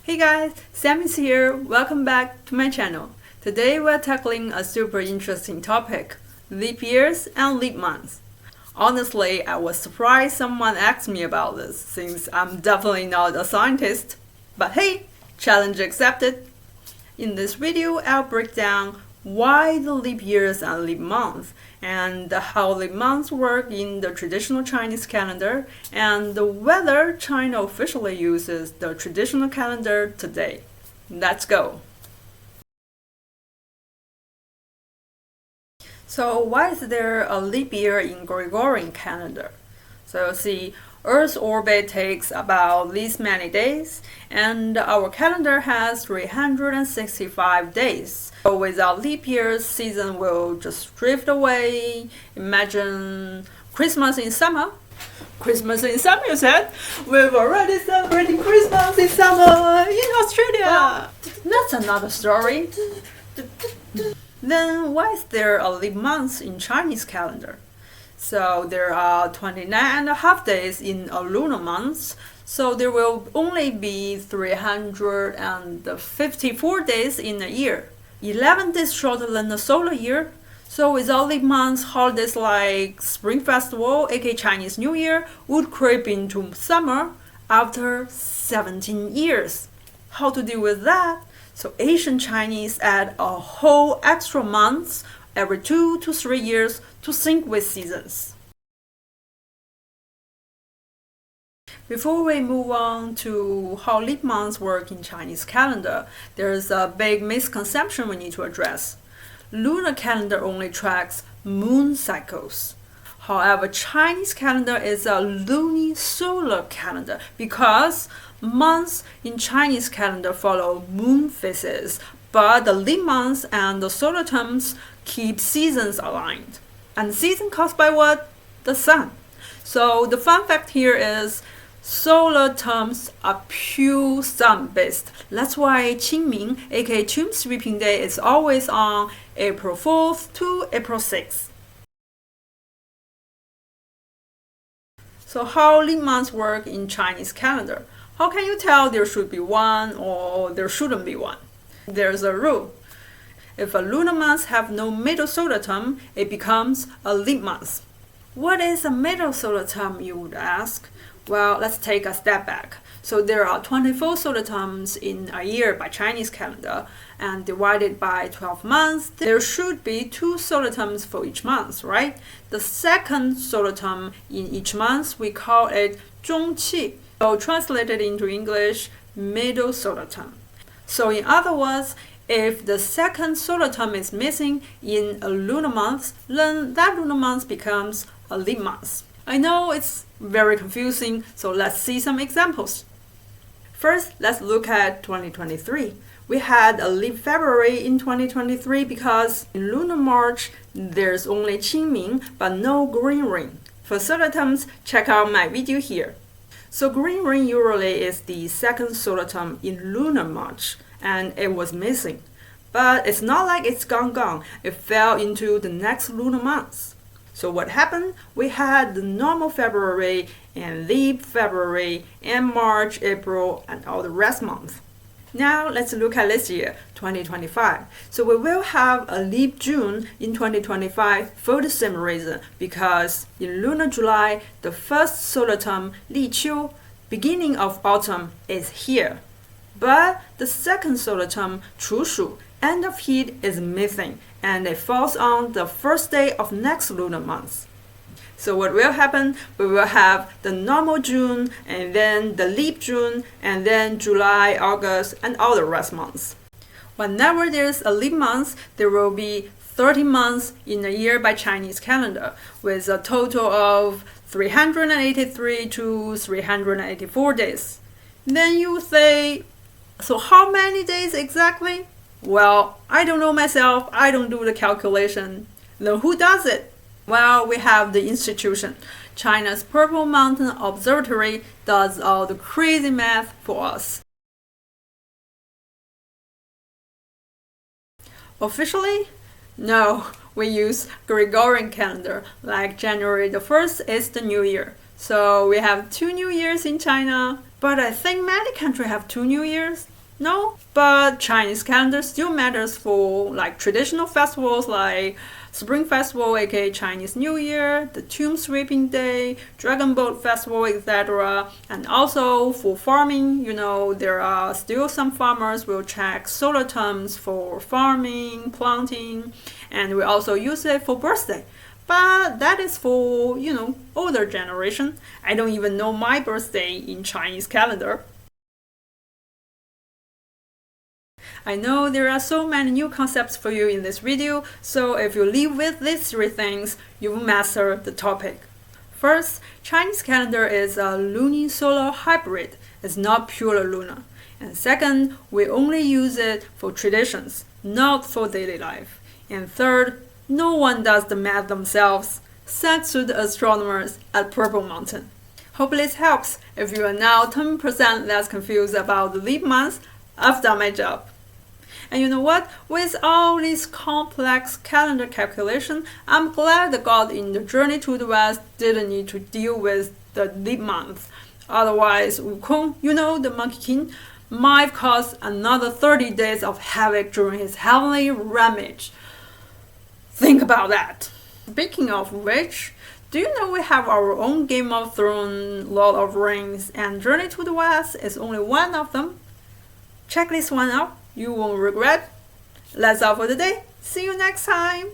Hey guys, Sam is here. Welcome back to my channel. Today we're tackling a super interesting topic, leap years and leap months. Honestly, I was surprised someone asked me about this since I'm definitely not a scientist. But hey, challenge accepted. In this video, I'll break down why the leap years and leap months, and how leap months work in the traditional Chinese calendar, and whether China officially uses the traditional calendar today. Let's go! So why is there a leap year in Gregorian calendar? So see, Earth's orbit takes about this many days, and our calendar has 365 days. So without leap years, season will just drift away. Imagine Christmas in summer. Christmas in summer, you said? We've already celebrated Christmas in summer in Australia. That's another story. Then why is there a leap month in Chinese calendar? So there are 29.5 days in a lunar month, so there will only be 354 days in a year. 11 days shorter than the solar year. So without leap months, holidays like Spring Festival, aka Chinese New Year, would creep into summer after 17 years. How to deal with that? So Asian Chinese add a whole extra month every 2 to 3 years to sync with seasons. Before we move on to how leap months work in Chinese calendar, there is a big misconception we need to address. Lunar calendar only tracks moon cycles. However, Chinese calendar is a luni-solar calendar because months in Chinese calendar follow moon phases, but the leap months and the solar terms keep seasons aligned. And season caused by what? The sun. So the fun fact here is solar terms are pure sun-based. That's why Qingming, aka Tomb Sweeping Day, is always on April 4th to April 6th. So how leap months work in Chinese calendar? How can you tell there should be one or there shouldn't be one? There's a rule. If a lunar month have no middle solar term, it becomes a leap month. What is a middle solar term, you would ask? Well, let's take a step back. So there are 24 solar terms in a year by Chinese calendar, and divided by 12 months, there should be 2 solar terms for each month, right? The second solar term in each month, we call it 中气. So translated into English, middle solar term. So in other words, if the second solar term is missing in a lunar month, then that lunar month becomes a leap month. I know it's very confusing, so let's see some examples. First, let's look at 2023. We had a leap February in 2023 because in lunar March, there's only Qingming but no green ring. For solar terms, check out my video here. So green ring usually is the second solar term in lunar March, and it was missing. But it's not like it's gone. It fell into the next lunar month. So what happened? We had the normal February and leap February and March, April, and all the rest months. Now let's look at this year, 2025. So we will have a leap June in 2025 for the same reason, because in lunar July, the first solar term, Li Qiu, beginning of autumn, is here. But the second solar term, Chu Shu, end of heat, is missing, and it falls on the first day of next lunar month. So what will happen? We will have the normal June, and then the leap June, and then July, August, and all the rest months. Whenever there's a leap month, there will be 30 months in a year by Chinese calendar, with a total of 383 to 384 days. Then you say, so how many days exactly? Well, I don't know myself, I don't do the calculation. Then who does it? Well, we have the institution. China's Purple Mountain Observatory does all the crazy math for us. Officially? No, we use Gregorian calendar, like January the 1st is the New Year. So we have 2 New Years in China, but I think many countries have 2 New Years. No, but Chinese calendar still matters for like traditional festivals like Spring Festival, aka Chinese New Year, the Tomb Sweeping Day, Dragon Boat Festival, etc. And also for farming, there are still some farmers will check solar terms for farming, planting, and we also use it for birthday. But that is for, older generation. I don't even know my birthday in Chinese calendar. I know there are so many new concepts for you in this video, so if you live with these three things, you will master the topic. First, Chinese calendar is a luni-solar hybrid. It's not pure lunar. And second, we only use it for traditions, not for daily life. And third, no one does the math themselves. Thanks to the astronomers at Purple Mountain. Hope this helps. If you are now 10% less confused about the leap months, I've done my job. And you know what? With all this complex calendar calculation, I'm glad the god in the Journey to the West didn't need to deal with the leap month. Otherwise, Wukong, the Monkey King, might cause another 30 days of havoc during his heavenly rampage. Think about that. Speaking of which, do you know we have our own Game of Thrones, Lord of Rings, and Journey to the West is only one of them? Check this one out. You won't regret. That's all for today. See you next time.